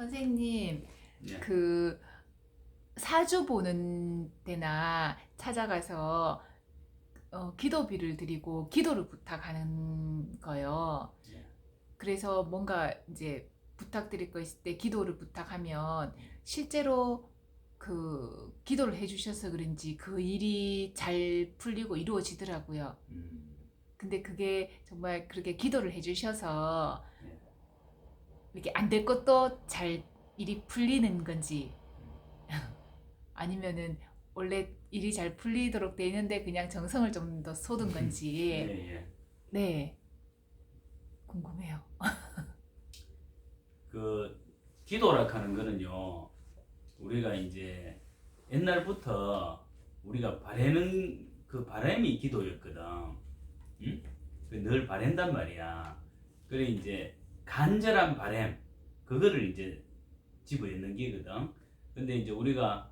선생님, 예, 그 사주 보는 데나 찾아가서 기도비를 드리고 기도를 부탁하는 거요. 예. 그래서 뭔가 이제 부탁드릴 거 있을 때 기도를 부탁하면 실제로 그 기도를 해주셔서 그런지 그 일이 잘 풀리고 이루어지더라고요. 음, 근데 그게 정말 그렇게 기도를 해주셔서 예. 이렇게 안 될 것도 잘 일이 풀리는 건지 아니면은 원래 일이 잘 풀리도록 돼 있는데 그냥 정성을 좀 더 쏟은 예, 건지 예. 네 궁금해요. 그 기도라 하는 거는요, 우리가 이제 옛날부터 우리가 바라는 그 바람이 기도였거든. 응? 늘 바란단 말이야. 그래 이제 간절한 바람, 그거를 이제 집어넣는 게거든. 근데 이제 우리가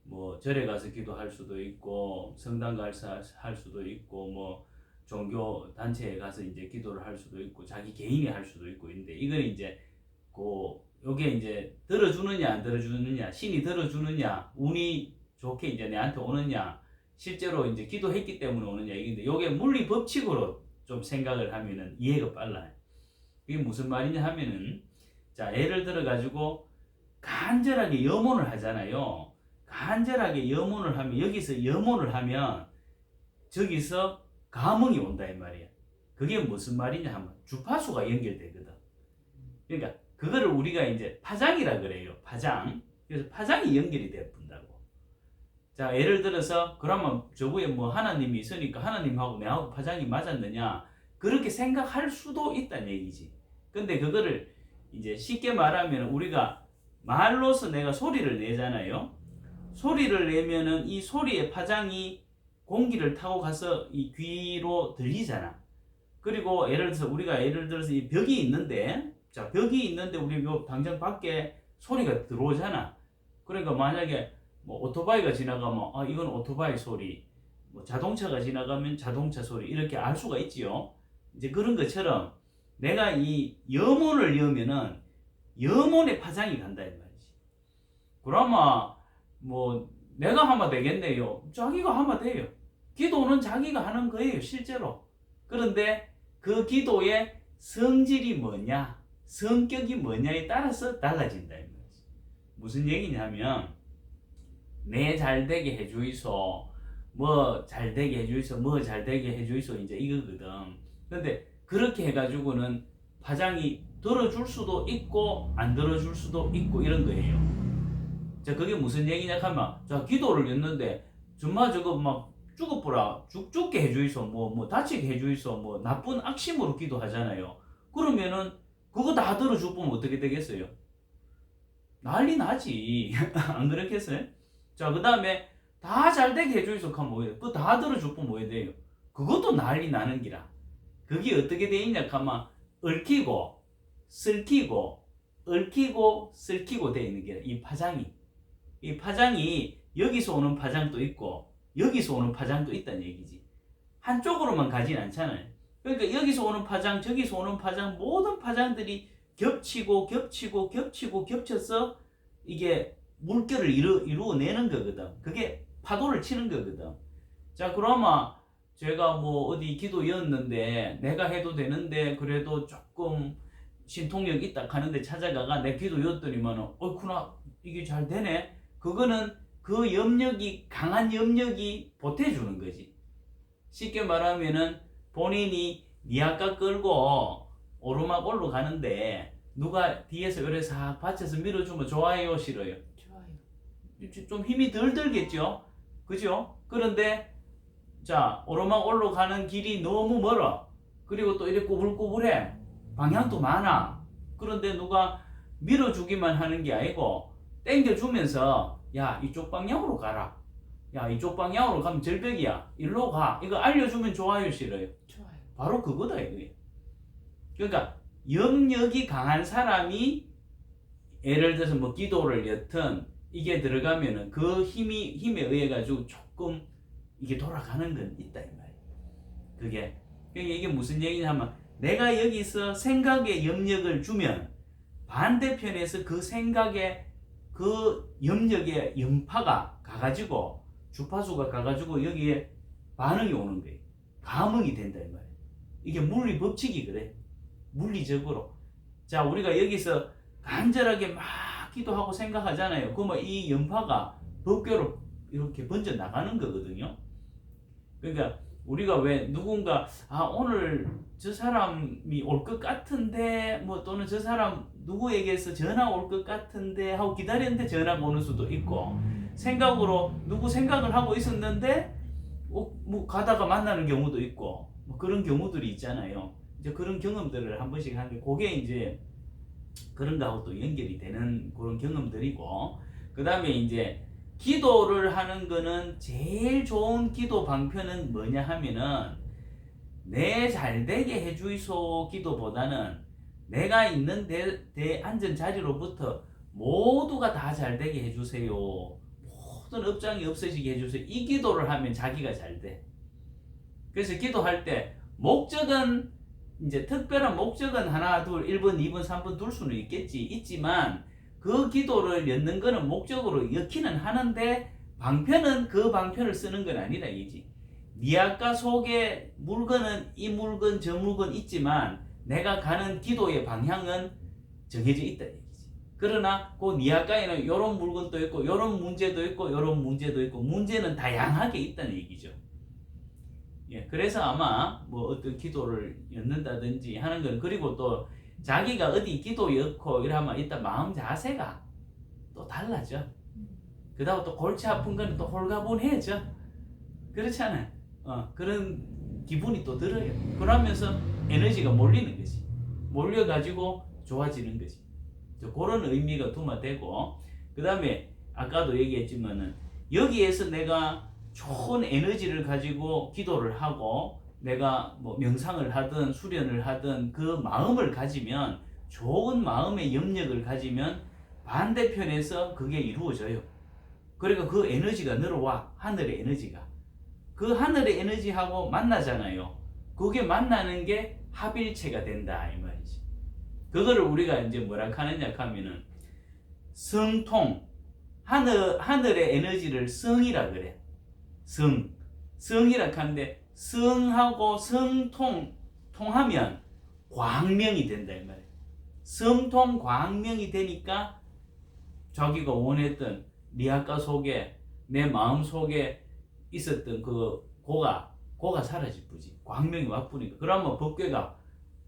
뭐 절에 가서 기도할 수도 있고 성당 가서 할 수도 있고 뭐 종교 단체에 가서 이제 기도를 할 수도 있고 자기 개인이 할 수도 있고 있는데 이건 이제 요게 이제 들어주느냐 안 들어주느냐, 신이 들어주느냐, 운이 좋게 이제 내한테 오느냐, 실제로 이제 기도했기 때문에 오느냐, 이게 요게 물리 법칙으로 좀 생각을 하면은 이해가 빨라요. 이게 무슨 말이냐 하면은, 자 예를 들어 가지고 간절하게 염원을 하잖아요. 간절하게 염원을 하면, 여기서 염원을 하면 저기서 감흥이 온다 이 말이야. 그게 무슨 말이냐 하면 주파수가 연결되거든. 그러니까 그거를 우리가 이제 파장이라 그래요. 파장. 그래서 파장이 연결이 돼 본다고. 자 예를 들어서 그러면 저거에 뭐 하나님이 있으니까 하나님하고 내하고 파장이 맞았느냐, 그렇게 생각할 수도 있다는 얘기지. 근데 그거를 이제 쉽게 말하면 우리가 말로서 내가 소리를 내잖아요. 소리를 내면은 이 소리의 파장이 공기를 타고 가서 이 귀로 들리잖아. 그리고 예를 들어서 이 벽이 있는데, 자 벽이 있는데 우리 요 당장 밖에 소리가 들어오잖아. 그러니까 만약에 뭐 오토바이가 지나가면 아 이건 오토바이 소리, 뭐 자동차가 지나가면 자동차 소리, 이렇게 알 수가 있지요. 이제 그런 것처럼 내가 이 염원을 여면은 염원의 파장이 간다 이 말이지. 그러면 뭐 내가 하면 되겠네요. 자기가 하면 돼요. 기도는 자기가 하는 거예요 실제로. 그런데 그 기도의 성질이 뭐냐, 성격이 뭐냐에 따라서 달라진다 이 말이지. 무슨 얘기냐면 내 잘되게 해주이소, 뭐 잘되게 해주이소, 뭐 잘되게 해주이소, 이제 이거거든. 근데 그렇게 해가지고는 파장이 들어줄 수도 있고 안 들어줄 수도 있고 이런 거예요. 자 그게 무슨 얘기냐 하면, 자 기도를 했는데 정말 저거 막 죽어보라, 죽게 해주이소, 뭐 다치게 해주이소, 뭐 나쁜 악심으로 기도하잖아요. 그러면은 그거 다 들어줄 보면 어떻게 되겠어요? 난리 나지. 안 그렇겠어요? 자 그 다음에 다 잘되게 해주이소 하면 뭐예요? 그거 다 들어줄 보면 뭐해야 돼요? 그것도 난리 나는 기라. 그게 어떻게 돼 있냐 하면 얽히고 슬키고 얽히고 슬키고 돼 있는 게 이 파장이. 이 파장이 여기서 오는 파장도 있고 여기서 오는 파장도 있다는 얘기지. 한쪽으로만 가진 않잖아요. 그러니까 여기서 오는 파장, 저기서 오는 파장, 모든 파장들이 겹치고 겹치고 겹치고 겹쳐서 이게 물결을 이루어내는 거거든. 그게 파도를 치는 거거든. 자 그러면 제가 뭐 어디 기도였는데 내가 해도 되는데 그래도 조금 신통력 있다 하는데 찾아가가 내 기도였더니만 어이쿠나 이게 잘 되네. 그거는 그 염력이, 강한 염력이 보태주는 거지. 쉽게 말하면은 본인이 니아까 끌고 오르막 올라가는데 누가 뒤에서 이렇게 싹 받쳐서 밀어주면 좋아요 싫어요? 좋아요. 좀 힘이 덜 들겠죠? 그죠? 그런데 자 오르막 올라가는 길이 너무 멀어. 그리고 또 이렇게 꼬불꼬불해. 방향도 많아. 그런데 누가 밀어주기만 하는 게 아니고 땡겨주면서 야 이쪽 방향으로 가라, 야 이쪽 방향으로 가면 절벽이야, 일로 가, 이거 알려주면 좋아요 싫어요? 좋아요. 바로 그거다 이거예요. 그러니까 영역이 강한 사람이 예를 들어서 뭐 기도를 여튼 이게 들어가면은 그 힘에 의해 가지고 조금 이게 돌아가는 건 있다 이 말이에요. 그게 이게 무슨 얘기냐면 내가 여기서 생각에 영역을 주면 반대편에서 그 생각에 그 염력에 연파가 가가지고 주파수가 가가지고 여기에 반응이 오는 거예요. 감응이 된다 이 말이에요. 이게 물리 법칙이 그래. 물리적으로. 자, 우리가 여기서 간절하게 막 기도하고 생각하잖아요. 그러면 이 연파가 법궤로 이렇게 번져 나가는 거거든요. 그러니까 우리가 왜 누군가 오늘 저 사람이 올 것 같은데 뭐 또는 저 사람 누구에게서 전화 올 것 같은데 하고 기다렸는데 전화가 오는 수도 있고 생각으로 누구 생각을 하고 있었는데 뭐 가다가 만나는 경우도 있고 뭐 그런 경우들이 있잖아요. 이제 그런 경험들을 한 번씩 하는 게 그게 이제 그런 거하고 또 연결이 되는 그런 경험들이고 그 다음에 이제 기도를 하는 거는 제일 좋은 기도 방편은 뭐냐 하면은 내 잘되게 해주이소 기도보다는 내가 있는 내 앉은 자리로부터 모두가 다 잘되게 해주세요. 모든 업장이 없어지게 해주세요. 이 기도를 하면 자기가 잘 돼. 그래서 기도할 때 목적은 이제 특별한 목적은 하나, 둘, 1번, 2번, 3번 둘 수는 있지만 그 기도를 엮는 거는 목적으로 엮기는 하는데 방편은 그 방편을 쓰는 건 아니다 이지. 니아까 속에 물건은 이 물건 저 물건 있지만 내가 가는 기도의 방향은 정해져 있다 얘기지. 그러나 그 니아까에는 이런 물건도 있고 이런 문제도 있고 이런 문제도 있고 문제는 다양하게 있다는 얘기죠. 예, 그래서 아마 뭐 어떤 기도를 엮는다든지 하는 건 그리고 또 자기가 어디 기도 엮고 이러면 일단 마음 자세가 또 달라져. 그다음 또 골치 아픈 거는 또 홀가분해져. 그렇잖아요. 그런 기분이 또 들어요. 그러면서 에너지가 몰리는 거지. 몰려가지고 좋아지는 거지. 그런 의미가 두마되고 그 다음에 아까도 얘기했지만은 여기에서 내가 좋은 에너지를 가지고 기도를 하고 내가 뭐 명상을 하든 수련을 하든 그 마음을 가지면 좋은 마음의 염력을 가지면 반대편에서 그게 이루어져요. 그러니까 그 에너지가 늘어와. 하늘의 에너지가. 그 하늘의 에너지하고 만나잖아요. 그게 만나는 게 합일체가 된다 이 말이지. 그거를 우리가 이제 뭐라 하느냐 하면은 성통. 하늘의 에너지를 성이라 그래. 성이라 하는데 성하고 통하면 광명이 된다 이 말이에요. 성통 광명이 되니까 자기가 원했던 니아까 속에 내 마음 속에 있었던 그 고가 사라질 뿐이지. 광명이 와쁘니까. 그러면 법궤가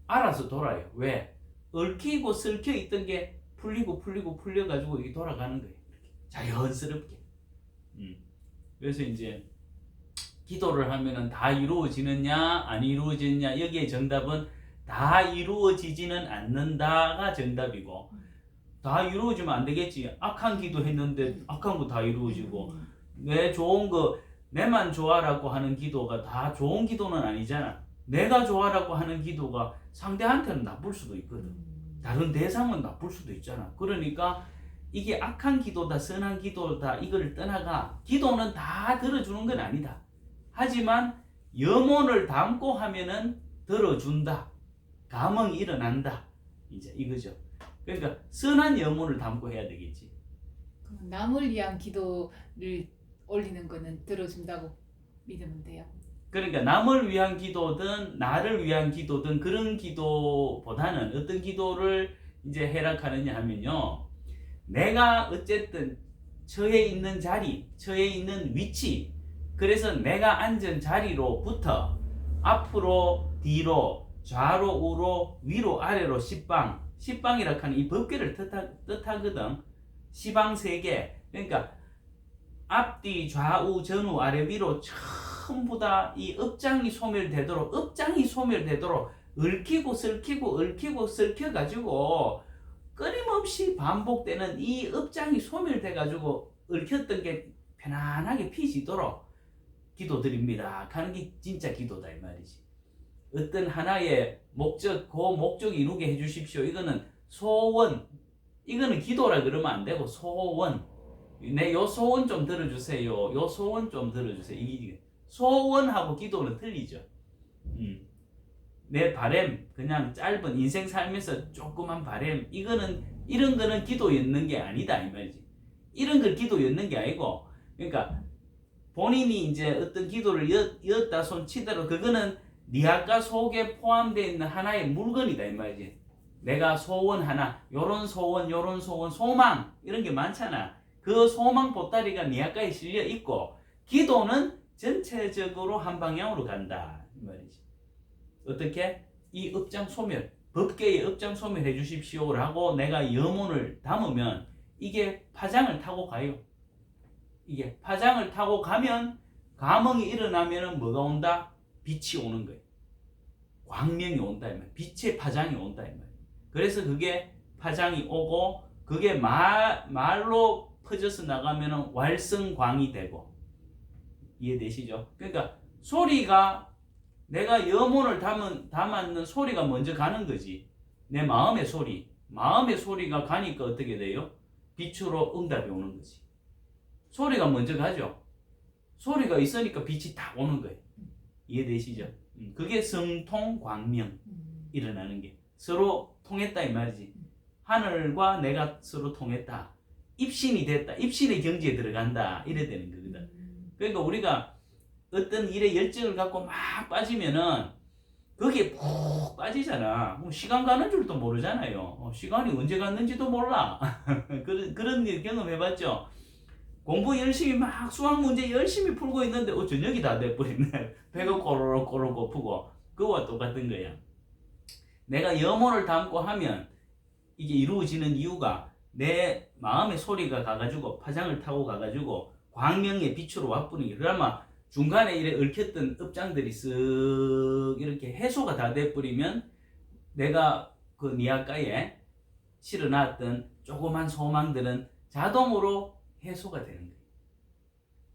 알아서 돌아요. 왜? 얽히고 설켜 있던 게 풀려가지고 이게 돌아가는 거예요. 자연스럽게. 그래서 이제 기도를 하면은 다 이루어지느냐 안 이루어지느냐 여기에 정답은 다 이루어지지는 않는다가 정답이고 다 이루어지면 안 되겠지. 악한 기도 했는데 악한 거 다 이루어지고 내 좋은 거 내만 좋아라고 하는 기도가 다 좋은 기도는 아니잖아. 내가 좋아라고 하는 기도가 상대한테는 나쁠 수도 있거든. 다른 대상은 나쁠 수도 있잖아. 그러니까 이게 악한 기도다 선한 기도다 이걸 떠나가 기도는 다 들어주는 건 아니다. 하지만 염원을 담고 하면은 들어준다. 감흥이 일어난다. 이제 이거죠. 그러니까 선한 염원을 담고 해야 되겠지. 남을 위한 기도를 올리는 거는 들어준다고 믿으면 돼요. 그러니까 남을 위한 기도든 나를 위한 기도든 그런 기도보다는 어떤 기도를 이제 해락하느냐 하면요. 내가 어쨌든 처해 있는 자리, 처해 있는 위치, 그래서 내가 앉은 자리로부터 앞으로, 뒤로, 좌로, 우로, 위로, 아래로, 십방이라 하는 이 법궤를 뜻하거든. 시방 세계. 그러니까 앞뒤, 좌우, 전후, 아래, 위로 전부 다 이 업장이 소멸되도록 얽히고 설켜 가지고 끊임없이 반복되는 이 업장이 소멸돼 가지고 얽혔던 게 편안하게 피지도록 기도드립니다 하는 게 진짜 기도다 이 말이지. 어떤 하나의 목적, 그 목적 이루게 해주십시오. 이거는 소원, 이거는 기도라 그러면 안 되고 소원. 요 소원 좀 들어주세요. 요 소원 좀 들어주세요. 이게 소원하고 기도는 틀리죠. 내 바램, 그냥 짧은 인생 살면서 조그만 바램, 이런 거는 기도였는 게 아니다 이 말이지. 이런 걸 기도였는 게 아니고, 그러니까 본인이 이제 어떤 기도를 였다 손 치더라도 그거는 니아까 속에 포함되어 있는 하나의 물건이다 이 말이지. 내가 소원 하나, 요런 소원, 요런 소원, 소망 이런 게 많잖아. 그 소망 보따리가 니아까에 실려 있고, 기도는 전체적으로 한 방향으로 간다 이 말이지. 어떻게? 이 업장 소멸, 법계의 업장 소멸 해주십시오라고 내가 염원을 담으면 이게 파장을 타고 가요. 이게 파장을 타고 가면 감흥이 일어나면 뭐가 온다? 빛이 오는 거예요. 광명이 온다 이 말이에요. 빛의 파장이 온다 이 말이에요. 그래서 그게 파장이 오고 그게 말로 퍼져서 나가면 왈성광이 되고, 이해되시죠? 그러니까 소리가 내가 염원을 담았는 소리가 먼저 가는 거지. 내 마음의 소리. 마음의 소리가 가니까 어떻게 돼요? 빛으로 응답이 오는 거지. 소리가 먼저 가죠. 소리가 있으니까 빛이 딱 오는 거예요. 이해되시죠? 그게 성통광명 일어나는 게. 서로 통했다 이 말이지. 하늘과 내가 서로 통했다. 입신이 됐다. 입신의 경지에 들어간다. 이래 되는 거거든. 그러니까 우리가 어떤 일에 열정을 갖고 막 빠지면은 거기에 푹 빠지잖아. 시간 가는 줄도 모르잖아요. 시간이 언제 갔는지도 몰라. 그런 일 경험해봤죠? 공부 열심히 막 수학 문제 열심히 풀고 있는데 저녁이 다 돼버리네. 배가 꼬르륵 고프고. 그거와 똑같은 거야. 내가 염원을 담고 하면 이게 이루어지는 이유가 내 마음의 소리가 가가지고 파장을 타고 가가지고 광명의 빛으로 와버리는 게, 그러면 중간에 이래 얽혔던 업장들이 쓱 이렇게 해소가 다 돼버리면 내가 그 니아까에 실어놨던 조그만 소망들은 자동으로 해소가 되는 거예요.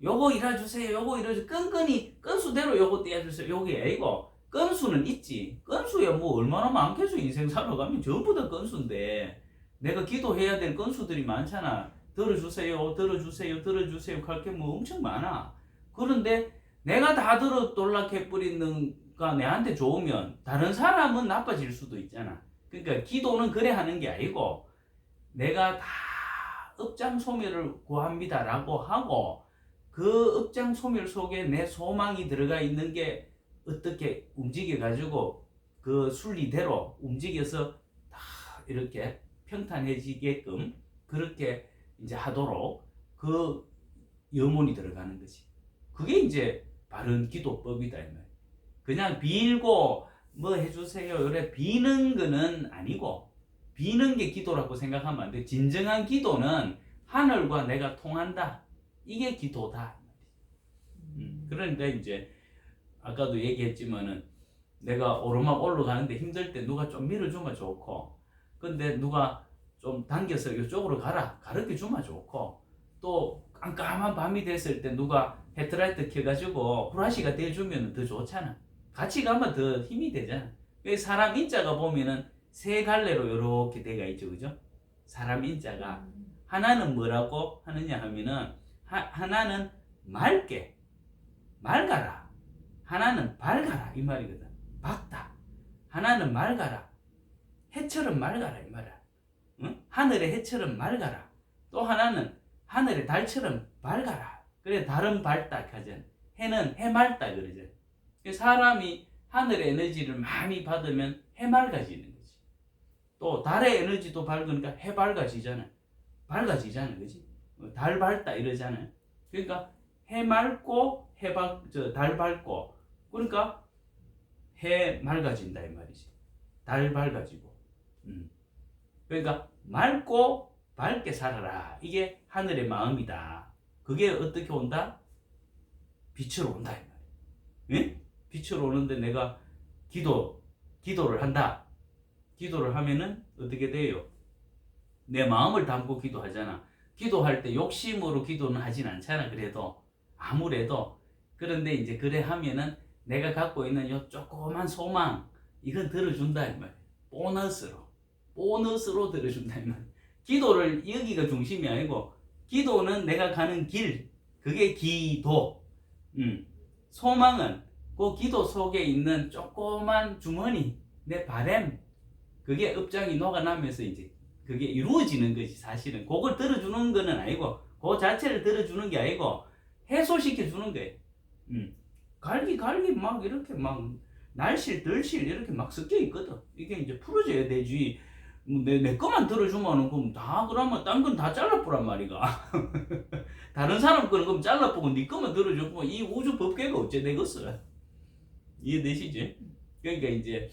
요거 이뤄주세요. 요거 이뤄주세요. 끈끈이 건수대로 요거 떼어주세요. 요게 아니고 건수는 있지. 건수야 뭐 얼마나 많겠어. 인생 살아가면 전부 다 건수인데 내가 기도해야 될 건수들이 많잖아. 들어주세요. 들어주세요. 들어주세요. 할 게 뭐 엄청 많아. 그런데 내가 다 들어 돌락해버리는가 내한테 좋으면 다른 사람은 나빠질 수도 있잖아. 그러니까 기도는 그래 하는 게 아니고 내가 다 업장 소멸을 구합니다라고 하고 그 업장 소멸 속에 내 소망이 들어가 있는 게 어떻게 움직여가지고 그 순리대로 움직여서 다 이렇게 평탄해지게끔 그렇게 이제 하도록 그 염원이 들어가는 거지. 그게 이제 바른 기도법이다 이 말. 그냥 빌고 뭐 해주세요 이래 비는 거는 아니고, 비는 게 기도라고 생각하면 안 돼. 진정한 기도는 하늘과 내가 통한다. 이게 기도다. 그런데 이제 아까도 얘기했지만은 내가 오르막 올라가는데 힘들 때 누가 좀 밀어주면 좋고, 근데 누가 좀 당겨서 이쪽으로 가라 가르쳐 주면 좋고, 또 깜깜한 밤이 됐을 때 누가 헤드라이트 켜가지고 후라시가 대주면 더 좋잖아. 같이 가면 더 힘이 되잖아. 사람 인자가 보면은 세 갈래로 이렇게 돼가 있죠, 그죠? 사람 인자가 하나는 뭐라고 하느냐 하면은 하나는 맑게 맑아라, 하나는 밝아라 이 말이거든. 밝다. 하나는 맑아라, 해처럼 맑아라 이 말이야. 응? 하늘의 해처럼 맑아라. 또 하나는 하늘의 달처럼 밝아라. 그래 달은 밝다 하잖아. 해는 해맑다 그러잖아. 사람이 하늘의 에너지를 많이 받으면 해맑아지는 거지. 또 달의 에너지도 밝으니까 해밝아지잖아. 밝아지잖아, 그지? 달 밝다 이러잖아. 그러니까 해 맑고 달 밝고, 그러니까 해 맑아진다 이 말이지. 달 밝아지고. 그러니까 맑고 밝게 살아라. 이게 하늘의 마음이다. 그게 어떻게 온다? 빛으로 온다 이 말이야. 예? 빛으로 오는데 내가 기도를 한다. 기도를 하면은 어떻게 돼요? 내 마음을 담고 기도하잖아. 기도할 때 욕심으로 기도는 하진 않잖아. 그래도 아무래도. 그런데 이제 그래 하면은 내가 갖고 있는 요 조그만 소망, 이건 들어준다 이 말이야. 보너스로 들어준다 이 말이야. 기도를 여기가 중심이 아니고, 기도는 내가 가는 길, 그게 기도. 소망은 그 기도 속에 있는 조그만 주머니, 내 바램, 그게 업장이 녹아나면서 이제 그게 이루어지는 것이 사실은 그걸 들어주는 거는 아니고 그 자체를 들어주는 게 아니고 해소시켜 주는 거예요. 갈기 막 이렇게 막 날실 덜실 이렇게 막 섞여 있거든. 이게 이제 풀어져야 되지. 내 거만 들어주면은 그럼 다 그러면 딴 건 다 잘라뿌란 말이가. 다른 사람 거는 그럼 잘라뿌고 네 거만 들어주고 이 우주 법계가 어째 되겠어. 이해되시지? 그러니까 이제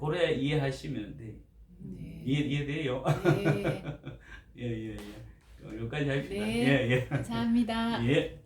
그래 이해하시면 돼. 네. 이해돼요? 네. 예. 여기까지 합시다. 네. 예. 감사합니다. 예.